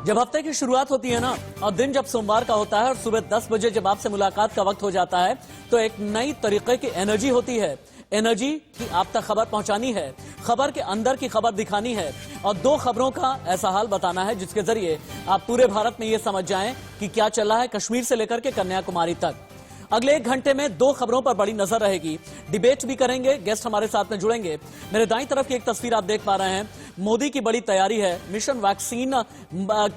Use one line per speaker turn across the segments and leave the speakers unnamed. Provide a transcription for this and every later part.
जब हफ्ते की शुरुआत होती है ना और दिन जब सोमवार का होता है और सुबह 10 बजे जब आपसे मुलाकात का वक्त हो जाता है तो एक नई तरीके की एनर्जी होती है। एनर्जी की आप तक खबर पहुंचानी है, खबर के अंदर की खबर दिखानी है और दो खबरों का ऐसा हाल बताना है जिसके जरिए आप पूरे भारत में यह समझ जाएं कि क्या चल रहा है कश्मीर से लेकर के कन्याकुमारी तक। अगले एक घंटे में दो खबरों पर बड़ी नजर रहेगी, डिबेट भी करेंगे, गेस्ट हमारे साथ में जुड़ेंगे। मेरे दाईं तरफ की एक तस्वीर आप देख पा रहे हैं, मोदी की बड़ी तैयारी है। मिशन वैक्सीन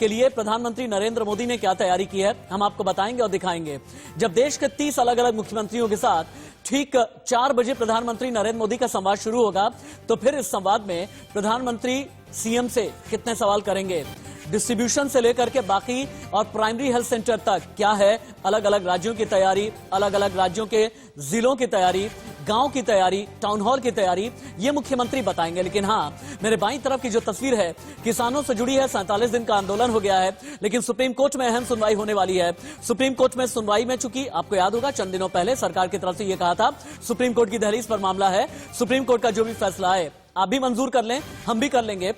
के लिए प्रधानमंत्री नरेंद्र मोदी ने क्या तैयारी की है हम आपको बताएंगे और दिखाएंगे। जब देश के 30 अलग अलग मुख्यमंत्रियों के साथ ठीक 4 बजे प्रधानमंत्री नरेंद्र मोदी का संवाद शुरू होगा तो फिर इस संवाद में प्रधानमंत्री सीएम से कितने सवाल करेंगे, डिस्ट्रीब्यूशन से लेकर के बाकी और प्राइमरी हेल्थ सेंटर तक क्या है, अलग अलग राज्यों की तैयारी, अलग अलग राज्यों के जिलों की तैयारी, गांव की तैयारी, टाउन हॉल की तैयारी, ये मुख्यमंत्री बताएंगे। लेकिन हाँ, मेरे बाईं तरफ की जो तस्वीर है किसानों से जुड़ी है। 47 दिन का आंदोलन हो गया है लेकिन सुप्रीम कोर्ट में अहम सुनवाई होने वाली है। सुप्रीम कोर्ट में सुनवाई में चूंकि आपको याद होगा चंद दिनों पहले सरकार की तरफ से यह कहा था सुप्रीम कोर्ट की दहलीज पर मामला है, सुप्रीम कोर्ट का जो भी फैसला है आप भी मंजूर कर लें, हम भी कर लेंगे।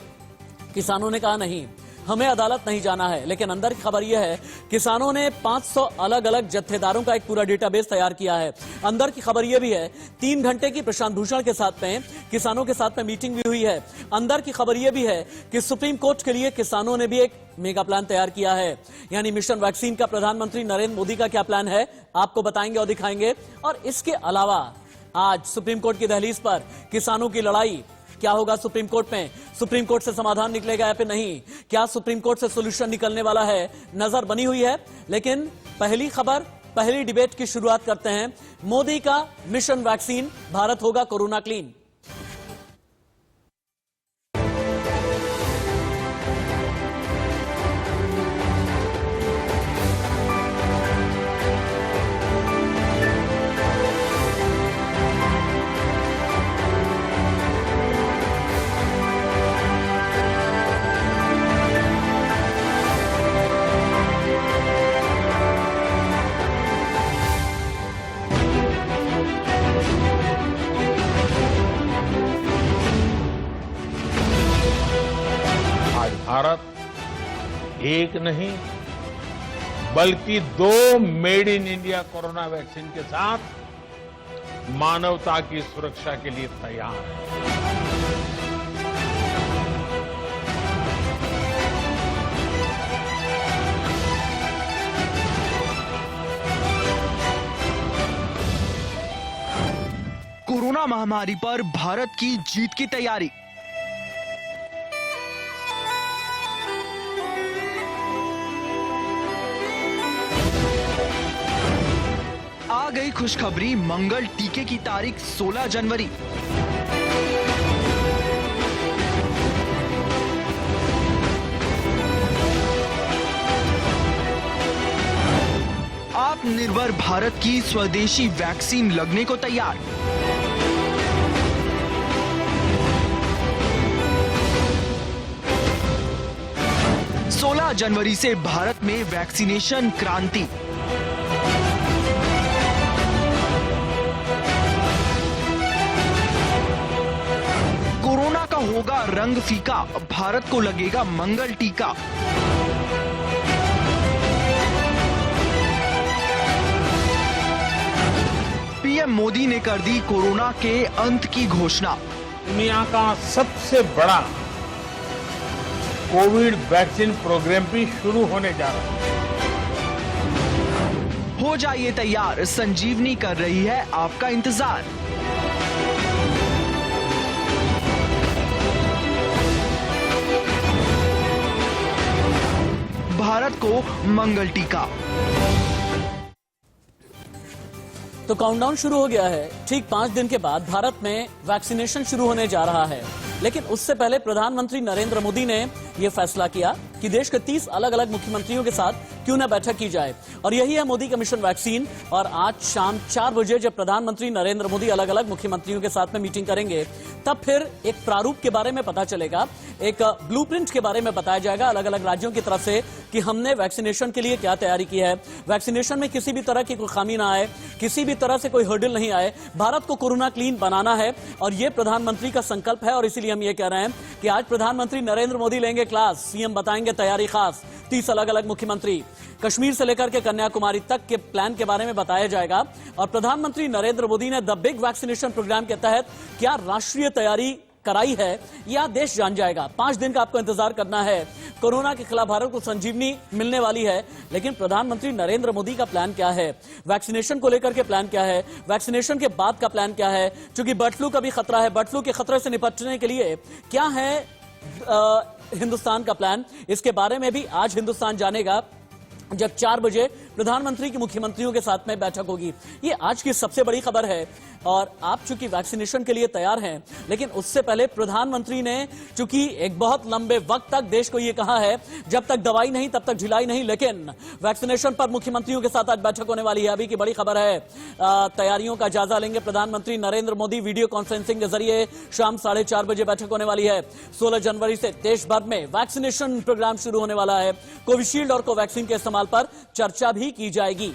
किसानों ने कहा नहीं, हमें अदालत नहीं जाना है। लेकिन अंदर की खबर यह है किसानों ने 500 अलग अलग जत्थेदारों का एक पूरा डेटाबेस तैयार किया है। अंदर की खबर यह भी है 3 घंटे की प्रशांत भूषण के साथ में किसानों के साथ में मीटिंग भी हुई है। अंदर की खबर यह भी है कि सुप्रीम कोर्ट के लिए किसानों ने भी एक मेगा प्लान तैयार किया है। यानी मिशन वैक्सीन का प्रधानमंत्री नरेंद्र मोदी का क्या प्लान है आपको बताएंगे और दिखाएंगे। और इसके अलावा आज सुप्रीम कोर्ट की दहलीज पर किसानों की लड़ाई, क्या होगा सुप्रीम कोर्ट में, सुप्रीम कोर्ट से समाधान निकलेगा या फिर नहीं, क्या सुप्रीम कोर्ट से सॉल्यूशन निकलने वाला है, नजर बनी हुई है। लेकिन पहली खबर, पहली डिबेट की शुरुआत करते हैं। मोदी का मिशन वैक्सीन, भारत होगा कोरोना क्लीन।
भारत एक नहीं बल्कि 2 made in India corona vaccine के साथ मानवता की सुरक्षा के लिए तैयार है।
कोरोना महामारी पर भारत की जीत की तैयारी। आ गई खुशखबरी, मंगल टीके की तारीख 16 जनवरी। आत्मनिर्भर भारत की स्वदेशी वैक्सीन लगने को तैयार। सोलह जनवरी से भारत में वैक्सीनेशन क्रांति। कोरोना का होगा रंग फीका, भारत को लगेगा मंगल टीका। पीएम मोदी ने कर दी कोरोना के अंत की घोषणा।
दुनिया का सबसे बड़ा कोविड वैक्सीन प्रोग्राम भी शुरू होने जा रहा है।
हो जाइए तैयार, संजीवनी कर रही है आपका इंतजार। भारत को मंगल टीका।
तो काउंटडाउन शुरू हो गया है। ठीक 5 दिन के बाद भारत में वैक्सीनेशन शुरू होने जा रहा है। लेकिन उससे पहले प्रधानमंत्री नरेंद्र मोदी ने यह फैसला किया कि देश के 30 अलग अलग मुख्यमंत्रियों के साथ क्यों न बैठक की जाए और यही है मोदी का मिशन वैक्सीन। और आज शाम 4 बजे जब प्रधानमंत्री नरेंद्र मोदी अलग अलग मुख्यमंत्रियों के साथ में मीटिंग करेंगे तब फिर एक प्रारूप के बारे में पता चलेगा, एक ब्लूप्रिंट के बारे में बताया जाएगा अलग अलग राज्यों की तरफ से कि हमने वैक्सीनेशन के लिए क्या तैयारी की है। वैक्सीनेशन में किसी भी तरह की कोई खामी ना आए, किसी भी तरह से कोई हर्डल नहीं आए। भारत को कोरोना क्लीन बनाना है और यह प्रधानमंत्री का संकल्प है। और इसीलिए हम ये कह रहे हैं कि आज प्रधानमंत्री नरेंद्र मोदी लेंगे क्लास, सीएम बताएंगे तैयारी खास। 30 अलग अलग मुख्यमंत्री, कश्मीर से लेकर के कन्याकुमारी तक के प्लान के बारे में बताया जाएगा। और प्रधानमंत्री नरेंद्र मोदी ने द बिग वैक्सीनेशन प्रोग्राम के तहत क्या राष्ट्रीय तैयारी कराई है, यह देश जान जाएगा। 5 दिन का आपको इंतजार करना है। कोरोना के खिलाफ भारत को संजीवनी मिलने वाली है, लेकिन प्रधानमंत्री नरेंद्र मोदी का प्लान क्या है, वैक्सीनेशन को लेकर के प्लान क्या है, वैक्सीनेशन के बाद का प्लान क्या है, क्योंकि बर्ड फ्लू का भी खतरा है। बर्ड फ्लू के खतरे से निपटने के लिए क्या है हिंदुस्तान का प्लान, इसके बारे में भी आज हिंदुस्तान जानेगा जब 4 बजे प्रधानमंत्री की मुख्यमंत्रियों के साथ में बैठक होगी। ये आज की सबसे बड़ी खबर है। और आप चूंकि वैक्सीनेशन के लिए तैयार हैं, लेकिन उससे पहले प्रधानमंत्री ने चूंकि एक बहुत लंबे वक्त तक देश को यह कहा है जब तक दवाई नहीं तब तक ढिलाई नहीं, लेकिन वैक्सीनेशन पर मुख्यमंत्रियों के साथ आज बैठक होने वाली है। अभी की बड़ी खबर है, तैयारियों का जायजा लेंगे प्रधानमंत्री नरेंद्र मोदी। वीडियो कॉन्फ्रेंसिंग के जरिए शाम 4:30 बजे बैठक होने वाली है। 16 जनवरी से देश भर में वैक्सीनेशन प्रोग्राम शुरू होने वाला है। कोविशील्ड और कोवैक्सीन के इस्तेमाल पर चर्चा भी की जाएगी।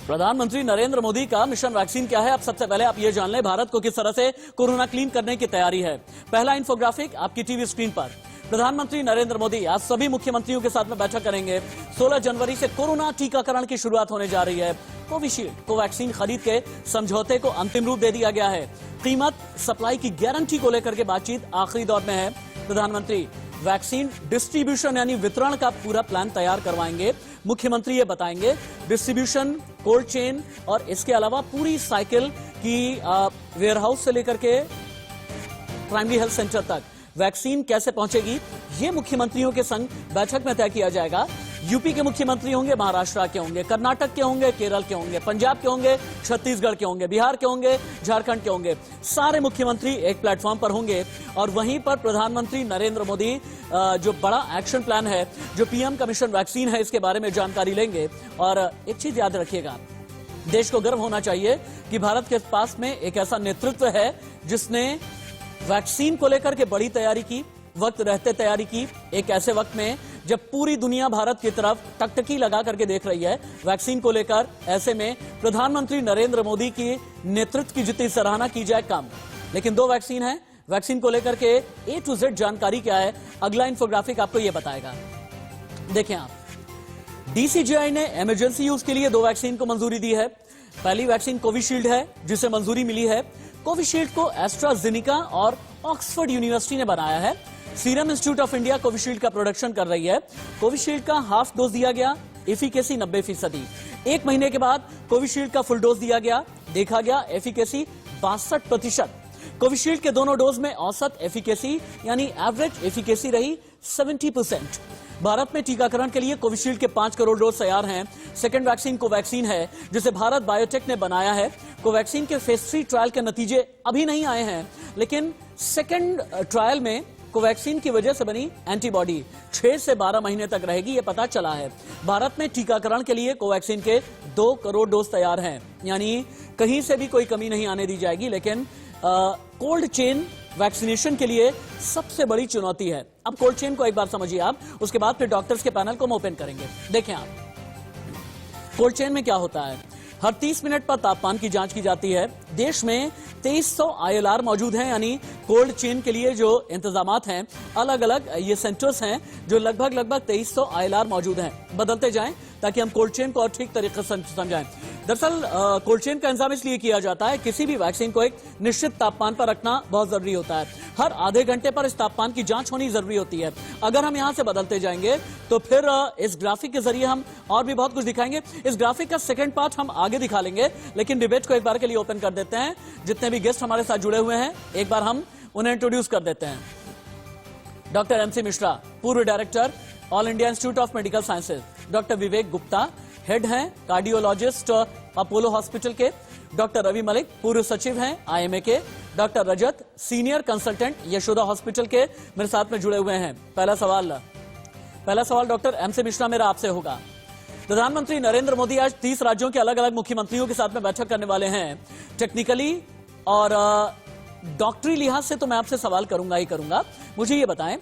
प्रधानमंत्री नरेंद्र मोदी का मिशन वैक्सीन क्या है, अब सबसे पहले आप ये जान लें भारत को किस तरह से कोरोना क्लीन करने की तैयारी है। पहला इंफोग्राफिक आपकी टीवी स्क्रीन पर। प्रधानमंत्री नरेंद्र मोदी आज सभी मुख्यमंत्रियों के साथ में बैठक करेंगे। 16 जनवरी से कोरोना टीकाकरण की शुरुआत होने जा रही है। कोविशील्ड कोवैक्सीन खरीद के समझौते को अंतिम रूप दे दिया गया है। कीमत सप्लाई की गारंटी को लेकर के बातचीत आखिरी दौर में है। प्रधानमंत्री वैक्सीन डिस्ट्रीब्यूशन यानी वितरण का पूरा प्लान तैयार करवाएंगे। मुख्यमंत्री ये बताएंगे डिस्ट्रीब्यूशन, कोल्ड चेन और इसके अलावा पूरी साइकिल की वेयरहाउस से लेकर के प्राइमरी हेल्थ सेंटर तक वैक्सीन कैसे पहुंचेगी, ये मुख्यमंत्रियों के संग बैठक में तय किया जाएगा। यूपी के मुख्यमंत्री होंगे, महाराष्ट्र के होंगे, कर्नाटक के होंगे, केरल के होंगे, पंजाब के होंगे, छत्तीसगढ़ के होंगे, बिहार के होंगे, झारखंड के होंगे। सारे मुख्यमंत्री एक प्लेटफॉर्म पर होंगे और वहीं पर प्रधानमंत्री नरेंद्र मोदी जो बड़ा एक्शन प्लान है, जो पीएम का मिशन वैक्सीन है, इसके बारे में जानकारी लेंगे। और एक चीज याद रखिएगा, देश को गर्व होना चाहिए कि भारत के पास में एक ऐसा नेतृत्व है जिसने वैक्सीन को लेकर के बड़ी तैयारी की, वक्त रहते तैयारी की, एक ऐसे वक्त में जब पूरी दुनिया भारत की तरफ टकटकी लगा करके देख रही है वैक्सीन को लेकर। ऐसे में प्रधानमंत्री नरेंद्र मोदी की नेतृत्व की जितनी सराहना की जाए कम। लेकिन 2 वैक्सीन है, वैक्सीन को लेकर के A to Z जानकारी क्या है, अगला इंफोग्राफिक आपको यह बताएगा। देखें आप, DCGI ने इमरजेंसी यूज के लिए 2 वैक्सीन को मंजूरी दी है। पहली वैक्सीन कोविशील्ड है जिसे मंजूरी मिली है। कोविशील्ड को एस्ट्राजेनिका और ऑक्सफोर्ड यूनिवर्सिटी ने बनाया है। Serum institute of India Covishield का प्रोडक्शन कर रही है। कोविशील्ड का हाफ डोज दिया गया, एफिकेसी 90%। 1 महीने के बाद कोविशील्ड का फुल डोज दिया गया, देखा गया एफिकेसी 62%। कोविशील्ड के दोनों डोज में औसत एफिकेसी यानी एवरेज एफिकेसी रही 70%। भारत में टीकाकरण के लिए कोविशील्ड के 5 करोड़ डोज तैयार हैं। सेकेंड वैक्सीन कोवैक्सीन है जिसे भारत बायोटेक ने बनाया है। कोवैक्सीन के फेज 3 ट्रायल के नतीजे अभी नहीं आए हैं, लेकिन सेकेंड ट्रायल में कोवैक्सीन की वजह से बनी एंटीबॉडी 6 से 12 महीने तक रहेगी, यह पता चला है। भारत में टीकाकरण के लिए कोवैक्सीन के 2 करोड़ डोज तैयार हैं, यानी कहीं से भी कोई कमी नहीं आने दी जाएगी। लेकिन कोल्ड चेन वैक्सीनेशन के लिए सबसे बड़ी चुनौती है। अब कोल्ड चेन को एक बार समझिए आप, उसके बाद फिर डॉक्टर्स के पैनल को हम ओपन करेंगे। देखें आप, कोल्ड चेन में क्या होता है, हर 30 मिनट पर तापमान की जांच की जाती है। देश में 2300 ILR मौजूद हैं, यानी कोल्ड चेन के लिए जो इंतजामात हैं, अलग अलग ये सेंटर्स हैं जो लगभग 2300 ILR मौजूद हैं। बदलते जाएं ताकि हम कोल्ड चेन को और ठीक तरीके से समझाएं। दरअसल कोल्ड चेन का इंतजाम इसलिए किया जाता है, किसी भी वैक्सीन को एक निश्चित तापमान पर रखना बहुत जरूरी होता है। हर आधे घंटे पर इस तापमान की जांच होनी जरूरी होती है। अगर हम यहां से बदलते जाएंगे तो फिर इस ग्राफिक के जरिए हम और भी बहुत कुछ दिखाएंगे। इस ग्राफिक का सेकंड पार्ट हम आगे दिखा लेंगे, लेकिन डिबेट को एक बार के लिए ओपन कर देते हैं। जितने भी गेस्ट हमारे साथ जुड़े हुए हैं, एक बार हम उन्हें इंट्रोड्यूस कर देते हैं। डॉक्टर MC मिश्रा, पूर्व director all India institute of medical sciences. Doctor Vivek Gupta, head हैं कार्डियोलॉजिस्ट अपोलो हॉस्पिटल के। डॉक्टर रवि मलिक, पूर्व सचिव हैं IMA के। डॉक्टर रजत, सीनियर कंसल्टेंट यशोदा हॉस्पिटल के, मेरे साथ में जुड़े हुए हैं। पहला सवाल डॉक्टर MC मिश्रा मेरा आपसे होगा। प्रधानमंत्री नरेंद्र मोदी आज 30 राज्यों के अलग अलग मुख्यमंत्रियों के साथ में बैठक करने वाले हैं। टेक्निकली और डॉक्टरी लिहाज से तो मैं आपसे सवाल करूंगा ही करूंगा। मुझे ये बताएं,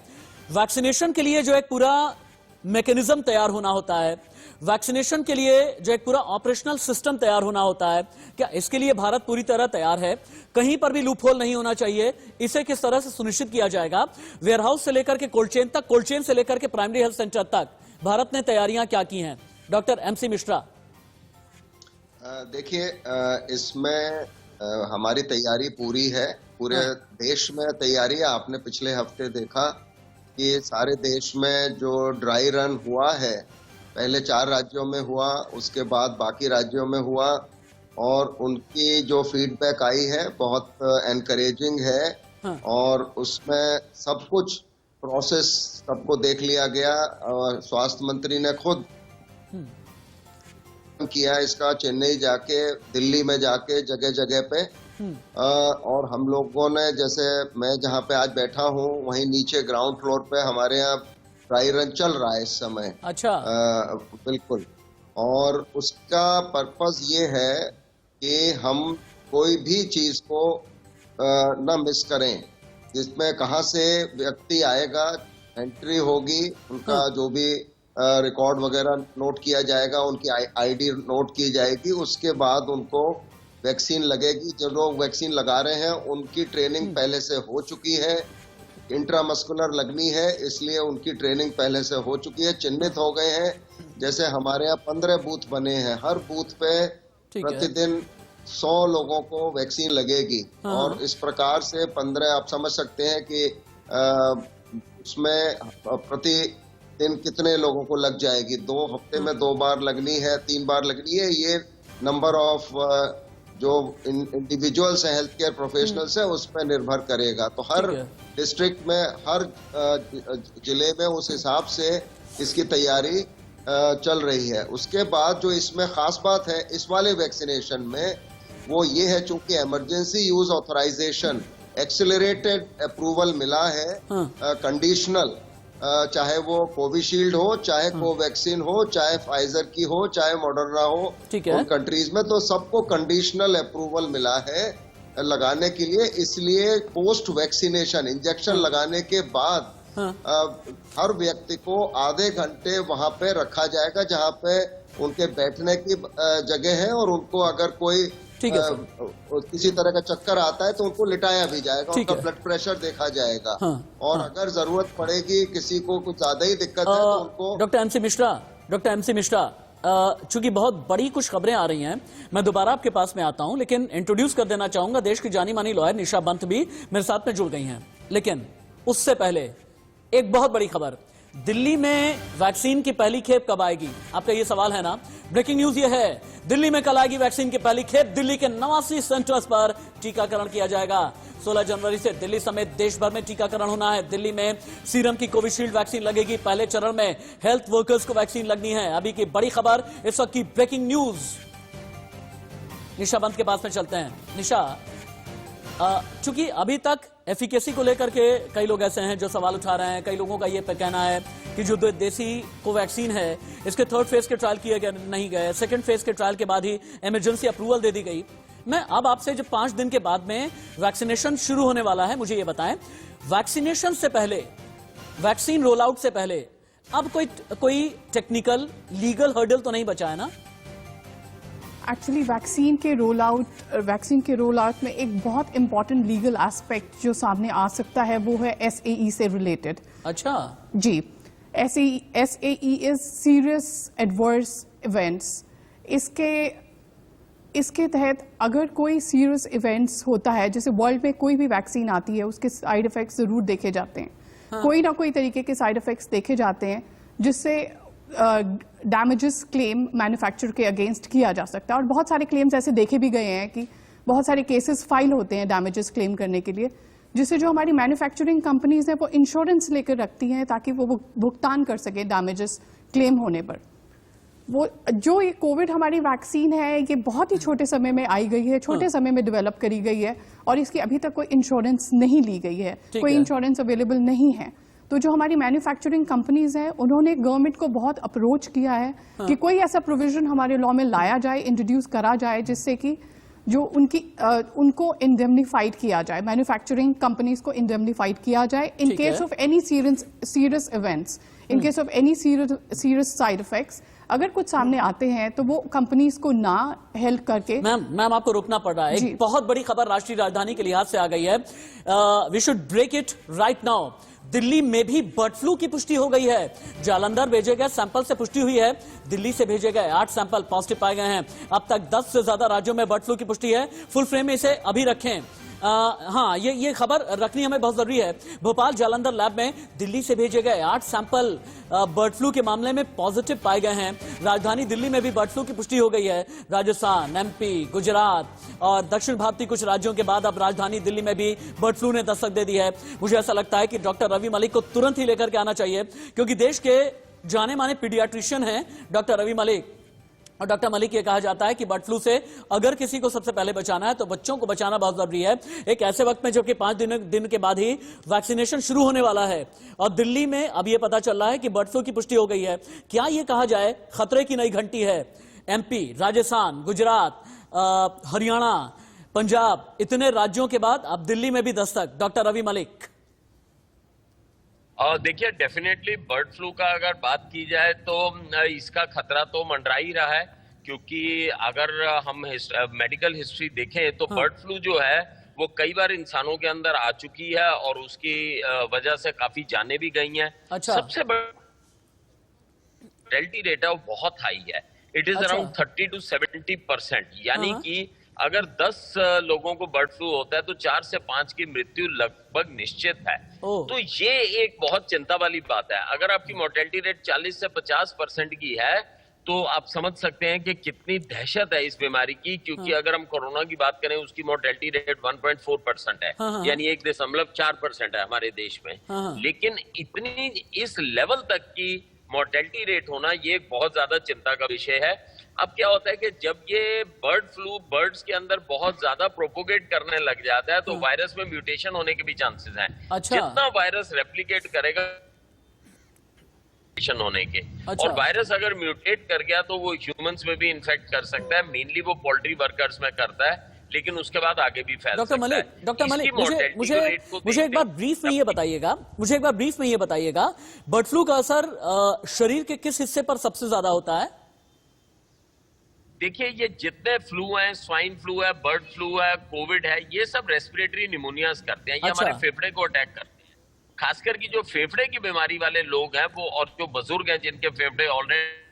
वैक्सीनेशन के लिए जो एक पूरा मैकेनिज्म तैयार होना होता है, वैक्सीनेशन के लिए जो एक पूरा ऑपरेशनल सिस्टम तैयार होना होता है, क्या इसके लिए भारत पूरी तरह तैयार है? कहीं पर भी लूपहोल नहीं होना चाहिए, इसे किस तरह से सुनिश्चित किया जाएगा? वेयरहाउस से लेकर के कोल्ड चेन तक, कोल्ड चेन से लेकर के प्राइमरी हेल्थ सेंटर तक भारत ने तैयारियां क्या की हैं? Doctor MC Mishra.
देखिए, इसमें हमारी तैयारी पूरी है, पूरे देश में तैयारी है। आपने पिछले हफ्ते देखा कि सारे देश में जो ड्राई रन हुआ है, पहले 4 राज्यों में हुआ, उसके बाद बाकी राज्यों में हुआ, और उनकी जो फीडबैक आई है बहुत एनकरेजिंग है।
हाँ।
और उसमें सब कुछ प्रोसेस सबको देख लिया गया। स्वास्थ्य मंत्री ने खुद किया इसका, चेन्नई जाके, दिल्ली में जाके, जगह जगह पे। और हम लोगों ने, जैसे मैं जहाँ पे आज बैठा हूँ, वहीं नीचे ग्राउंड फ्लोर पे हमारे यहाँ ड्राई रन चल रहा है इस समय।
अच्छा।
बिल्कुल। और उसका पर्पस ये है कि हम कोई भी चीज को न मिस करें, जिसमें कहाँ से व्यक्ति आएगा, एंट्री होगी, उनका जो भी रिकॉर्ड वगैरह नोट किया जाएगा, उनकी आईडी नोट की जाएगी, उसके बाद उनको वैक्सीन लगेगी। जो लोग वैक्सीन लगा रहे हैं उनकी ट्रेनिंग पहले से हो चुकी है, इंट्रामस्कुलर लगनी है, इसलिए उनकी ट्रेनिंग पहले से हो चुकी है, चिन्हित हो गए हैं। जैसे हमारे यहाँ 15 बूथ बने हैं, हर बूथ पे प्रतिदिन 100 लोगों को वैक्सीन लगेगी। और इस प्रकार से 15, आप समझ सकते हैं कि उसमें प्रतिदिन कितने लोगों को लग जाएगी। 2 हफ्ते में 2 बार लगनी है, 3 बार लगनी है। ये नंबर ऑफ जो इंडिविजुअल्स हैं, हेल्थ केयर प्रोफेशनल्स हैं, उस पर निर्भर करेगा। तो हर डिस्ट्रिक्ट में, हर जिले में उस हिसाब से इसकी तैयारी चल रही है। उसके बाद जो इसमें खास बात है इस वाले वैक्सीनेशन में, वो ये है, चूंकि emergency use authorisation, accelerated approval मिला है, कंडीशनल, चाहे वो कोविशील्ड हो, चाहे कोवैक्सीन हो, चाहे फाइजर की हो, चाहे मॉडर्ना हो, उन कंट्रीज में तो सबको कंडीशनल अप्रूवल मिला है लगाने के लिए। इसलिए पोस्ट वैक्सीनेशन इंजेक्शन लगाने के बाद हर व्यक्ति को आधे घंटे वहां पे रखा जाएगा, जहां पे उनके बैठने की जगह है, और उनको अगर कोई किसी तरह का चक्कर आता है तो उनको लिटाया भी जाएगा, उनका ब्लड प्रेशर देखा जाएगा। और अगर जरूरत पड़ेगी, किसी को कुछ ज्यादा ही दिक्कत है, तो उनको।
डॉक्टर MC मिश्रा, चूंकि बहुत बड़ी कुछ खबरें आ रही हैं, मैं दोबारा आपके पास में आता हूं, लेकिन इंट्रोड्यूस कर देना चाहूंगा, देश की जानी मानी लॉयर निशा पंत भी मेरे साथ में जुड़ गई हैं। लेकिन उससे पहले एक बहुत बड़ी खबर, दिल्ली में वैक्सीन की पहली खेप कब आएगी? आपका ये सवाल है ना। ब्रेकिंग न्यूज ये है, दिल्ली में कल आएगी वैक्सीन की पहली खेप। दिल्ली के 89 सेंटर्स पर टीकाकरण किया जाएगा। 16 जनवरी से दिल्ली समेत देश भर में टीकाकरण होना है। दिल्ली में सीरम की कोविशील्ड वैक्सीन लगेगी। पहले चरण में हेल्थ वर्कर्स को वैक्सीन लगनी है। अभी की बड़ी खबर, इस वक्त की ब्रेकिंग न्यूज। निशा पंत के पास में चलते हैं। निशा, चूंकि अभी तक एफिकेसी को लेकर के कई लोग ऐसे हैं जो सवाल उठा रहे हैं, कई लोगों का ये कहना है कि जो देसी कोवैक्सीन है, इसके 3rd फेज के ट्रायल किए गए नहीं गए, 2nd फेज के ट्रायल के बाद ही इमरजेंसी अप्रूवल दे दी गई। मैं अब आपसे, जब 5 दिन के बाद में वैक्सीनेशन शुरू होने वाला है, मुझे ये बताएं, वैक्सीनेशन से पहले, वैक्सीन रोल आउट से पहले, अब कोई टेक्निकल लीगल हर्डल तो नहीं बचा है ना?
एक्चुअली वैक्सीन के रोल आउट में एक बहुत इंपॉर्टेंट लीगल एस्पेक्ट जो सामने आ सकता है, वो है SAE से रिलेटेड।
अच्छा
जी, SAE is serious adverse events. इसके तहत अगर कोई सीरियस इवेंट्स होता है, जैसे वर्ल्ड में कोई भी वैक्सीन आती है, उसके साइड इफेक्ट्स जरूर देखे जाते हैं। कोई ना कोई तरीके के साइड इफेक्ट्स देखे जाते हैं, जिससे डैमेजेस क्लेम मैन्युफैक्चरर के अगेंस्ट किया जा सकता है। और बहुत सारे क्लेम्स ऐसे देखे भी गए हैं कि बहुत सारे केसेस फाइल होते हैं डैमेजेस क्लेम करने के लिए, जिससे जो हमारी मैन्युफैक्चरिंग कंपनीज हैं वो इंश्योरेंस लेकर रखती हैं ताकि वो भुगतान कर सके डैमेजेस क्लेम होने पर। वो जो ये कोविड हमारी वैक्सीन है, ये बहुत ही छोटे समय में आई गई है, छोटे समय में डेवलप करी गई है, और इसकी अभी तक कोई इंश्योरेंस नहीं ली गई है, कोई इंश्योरेंस अवेलेबल नहीं है। तो जो हमारी मैन्युफैक्चरिंग कंपनीज हैं, उन्होंने गवर्नमेंट को बहुत अप्रोच किया है कि कोई ऐसा प्रोविजन हमारे लॉ में लाया जाए, इंट्रोड्यूस करा जाए, जिससे कि जो उनको इंडेमनीफाइड किया जाए, मैन्युफैक्चरिंग कंपनीज को इंडेमनीफाइड किया जाए in case of any serious events, in case of any serious side effects अगर कुछ सामने आते हैं तो वो कंपनीज को ना हेल्प करके।
मैम आपको रुकना पड़ रहा है। एक बहुत बड़ी खबर राष्ट्रीय राजधानी के लिहाज से आ गई है। We should break it right now. Delhi में भी बर्ड फ्लू की पुष्टि हो गई है। जालंधर भेजे गए सैंपल से पुष्टि हुई है। दिल्ली से भेजे गए 8 सैंपल पॉजिटिव पाए गए हैं। अब तक 10 से ज्यादा राज्यों में बर्ड फ्लू की पुष्टि है। फुल फ्रेम में इसे अभी रखें। हाँ, ये खबर रखनी हमें बहुत जरूरी है। भोपाल जालंधर लैब में दिल्ली से भेजे गए 8 सैंपल बर्ड फ्लू के मामले में पॉजिटिव पाए गए हैं। राजधानी दिल्ली में भी बर्ड फ्लू की पुष्टि हो गई है। राजस्थान, एमपी, गुजरात और दक्षिण भारतीय कुछ राज्यों के बाद अब राजधानी दिल्ली में भी बर्ड फ्लू ने दस्तक दे दी है। मुझे ऐसा लगता है कि डॉक्टर रवि मलिक को तुरंत ही लेकर के आना चाहिए, क्योंकि देश के जाने माने पीडियाट्रिशियन हैं डॉक्टर रवि मलिक। और डॉक्टर मलिक ये कहा जाता है कि बर्ड फ्लू से अगर किसी को सबसे पहले बचाना है तो बच्चों को बचाना बहुत जरूरी है, एक ऐसे वक्त में जबकि 5 दिन के बाद ही वैक्सीनेशन शुरू होने वाला है। और दिल्ली में अब ये पता चल रहा है कि बर्ड फ्लू की पुष्टि हो गई है। क्या ये कहा जाए खतरे की नई घंटी है? एमपी, राजस्थान, गुजरात, हरियाणा, पंजाब, इतने राज्यों के बाद अब दिल्ली में भी दस्तक। डॉक्टर रवि मलिक।
देखिए, डेफिनेटली बर्ड फ्लू का अगर बात की जाए तो इसका खतरा तो मंडरा ही रहा है, क्योंकि अगर हम मेडिकल हिस्ट्री देखें तो बर्ड फ्लू जो है वो कई बार इंसानों के अंदर आ चुकी है और उसकी वजह से काफी जानें भी गई हैं।
अच्छा।
सबसे बड़ा मोर्टेलिटी रेट है वो बहुत हाई है। इट इज अराउंड 30 to 70%, यानी कि अगर 10 लोगों को बर्ड फ्लू होता है तो 4 से 5 की मृत्यु लगभग निश्चित है। तो ये एक बहुत चिंता वाली बात है। अगर आपकी मोर्टेलिटी रेट 40 से 50% की है तो आप समझ सकते हैं कि कितनी दहशत है इस बीमारी की, क्योंकि अगर हम कोरोना की बात करें उसकी मोर्टेलिटी रेट 1.4% है, यानी 1.4% है हमारे देश में। लेकिन इतनी इस लेवल तक की मोर्टेलिटी रेट होना ये एक बहुत ज्यादा चिंता का विषय है। अब क्या होता है कि जब ये बर्ड फ्लू बर्ड्स के अंदर बहुत ज्यादा प्रोपोगेट करने लग जाता है तो वायरस में म्यूटेशन होने के भी चांसेस हैं।
अच्छा।
जितना वायरस रेप्लिकेट करेगा होने के,
अच्छा।
और वायरस अगर म्यूटेट कर गया तो वो ह्यूमंस में भी इन्फेक्ट कर सकता है। मेनली वो पोल्ट्री वर्कर्स में करता है, लेकिन उसके बाद आगे भी फैल सकता है।
डॉक्टर मलिक, मुझे एक बार ब्रीफ में ये बताइएगा, बर्ड फ्लू का असर शरीर के किस हिस्से पर सबसे ज्यादा होता है?
देखिए, ये जितने फ्लू हैं, स्वाइन फ्लू है, बर्ड फ्लू है, कोविड है, ये सब रेस्पिरेटरी निमोनियाज करते हैं। ये हमारे फेफड़े को अटैक करते हैं। खासकर की जो फेफड़े की बीमारी वाले लोग हैं वो, और जो बुजुर्ग हैं जिनके फेफड़े ऑलरेडी।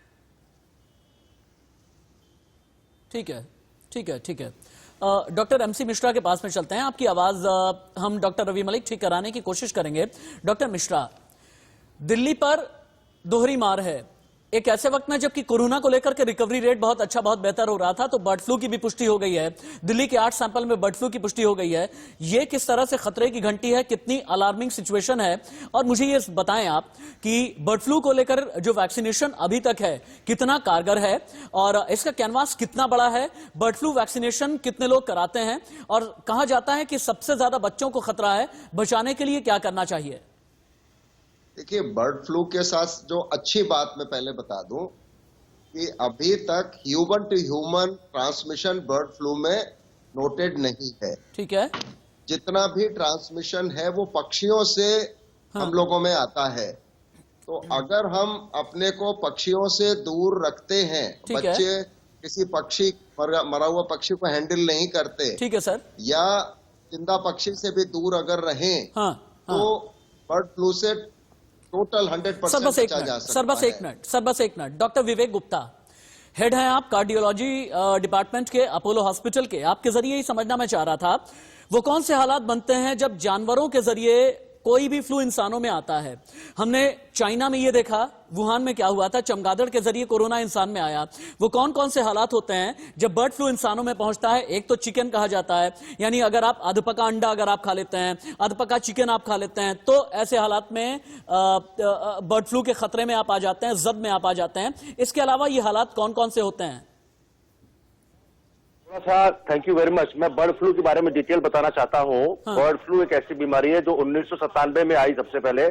ठीक है। डॉक्टर एमसी मिश्रा के पास में चलते हैं। आपकी आवाज हम डॉक्टर रवि मलिक ठीक कराने की कोशिश करेंगे। डॉक्टर मिश्रा, दिल्ली पर दोहरी मार है एक ऐसे वक्त में जबकि कोरोना को लेकर के रिकवरी रेट बहुत अच्छा, बहुत बेहतर हो रहा था, तो बर्ड फ्लू की भी पुष्टि हो गई है। दिल्ली के 8 सैंपल में बर्ड फ्लू की पुष्टि हो गई है। ये किस तरह से खतरे की घंटी है, कितनी अलार्मिंग सिचुएशन है? और मुझे ये बताएं आप कि बर्ड फ्लू को लेकर जो वैक्सीनेशन अभी तक है कितना कारगर है और इसका कैनवास कितना बड़ा है? बर्ड फ्लू वैक्सीनेशन कितने लोग कराते हैं और कहा जाता है कि सबसे ज्यादा बच्चों को खतरा है, बचाने के लिए क्या करना चाहिए?
देखिए, बर्ड फ्लू के साथ जो अच्छी बात मैं पहले बता दूं कि अभी तक human to human transmission bird flu में नोटेड नहीं है।
ठीक है।
जितना भी ट्रांसमिशन है वो पक्षियों से हम लोगों में आता है। तो अगर हम अपने को पक्षियों से दूर रखते हैं, बच्चे किसी पक्षी मरा हुआ पक्षी को हैंडल नहीं करते, ठीक है सर, या जिंदा पक्षी से भी दूर अगर रहें, तो बर्ड फ्लू से टोटल 100% बचा जा सकता है।
सर बस एक मिनट। डॉक्टर विवेक गुप्ता, हेड हैं आप कार्डियोलॉजी डिपार्टमेंट के अपोलो हॉस्पिटल के। आपके जरिए ही समझना मैं चाह रहा था, वो कौन से हालात बनते हैं जब जानवरों के जरिए कोई भी फ्लू इंसानों में आता है? हमने चाइना में ये देखा, वुहान में क्या हुआ था, चमगादड़ के जरिए कोरोना इंसान में आया। वो कौन कौन से हालात होते हैं जब बर्ड फ्लू इंसानों में पहुंचता है? एक तो चिकन कहा जाता है, यानी अगर आप अधपका अंडा अगर आप खा लेते हैं, अधपका चिकन आप खा लेते हैं, तो ऐसे हालात में बर्ड फ्लू के खतरे में आप आ जाते हैं, जद में आप आ जाते हैं। इसके अलावा ये हालात कौन कौन से होते हैं?
Thank you very much. मैं बर्ड फ्लू के बारे में डिटेल बताना चाहता हूँ। बर्ड फ्लू एक ऐसी बीमारी है जो 1997 में आई सबसे पहले।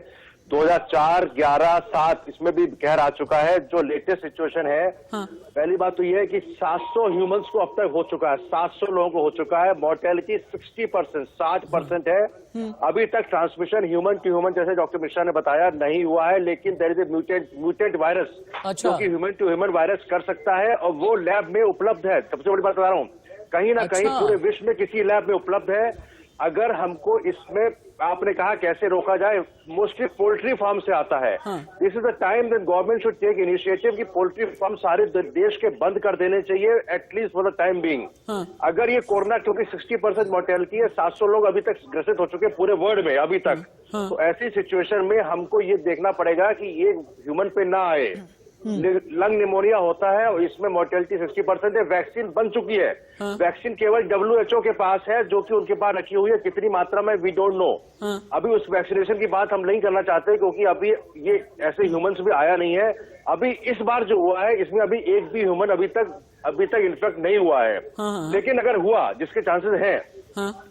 2004, 11, 7 इसमें भी कहर आ चुका है। जो लेटेस्ट सिचुएशन है, पहली बात तो यह है कि 700 ह्यूमंस को अब तक हो चुका है, 700 लोगों को हो चुका है। मॉर्टेलिटी 60%, 60% है। अभी तक ट्रांसमिशन ह्यूमन टू ह्यूमन, जैसे डॉक्टर मिश्रा ने बताया, नहीं हुआ है। लेकिन there is a mutant virus जो कि ह्यूमन टू ह्यूमन वायरस कर सकता है, और वो लैब में उपलब्ध है। सबसे बड़ी बात बता रहा हूँ, कहीं ना कहीं पूरे विश्व में किसी लैब में उपलब्ध है। अगर हमको इसमें, आपने कहा कैसे रोका जाए, मोस्टली पोल्ट्री फार्म से आता है। This is the time that government should take initiative कि पोल्ट्री फार्म सारे देश के बंद कर देने चाहिए, at least for the time being. अगर ये कोरोना, क्योंकि 60% मोर्टेलिटी है, 700 लोग अभी तक ग्रसित हो चुके हैं पूरे वर्ल्ड में अभी तक। तो ऐसी सिचुएशन में हमको ये देखना पड़ेगा कि ये ह्यूमन पे ना आए। लंग निमोनिया होता है और इसमें मोर्टेलिटी 60% है। वैक्सीन बन चुकी है। वैक्सीन केवल WHO के पास है, जो कि उनके पास रखी हुई है। कितनी मात्रा में वी डोंट नो। अभी उस वैक्सीनेशन की बात हम नहीं करना चाहते, क्योंकि अभी ये ऐसे ह्यूमंस भी आया नहीं है। अभी इस बार जो हुआ है, इसमें अभी एक भी ह्यूमन अभी तक इन्फेक्ट नहीं हुआ है। लेकिन अगर हुआ, जिसके चांसेस हैं,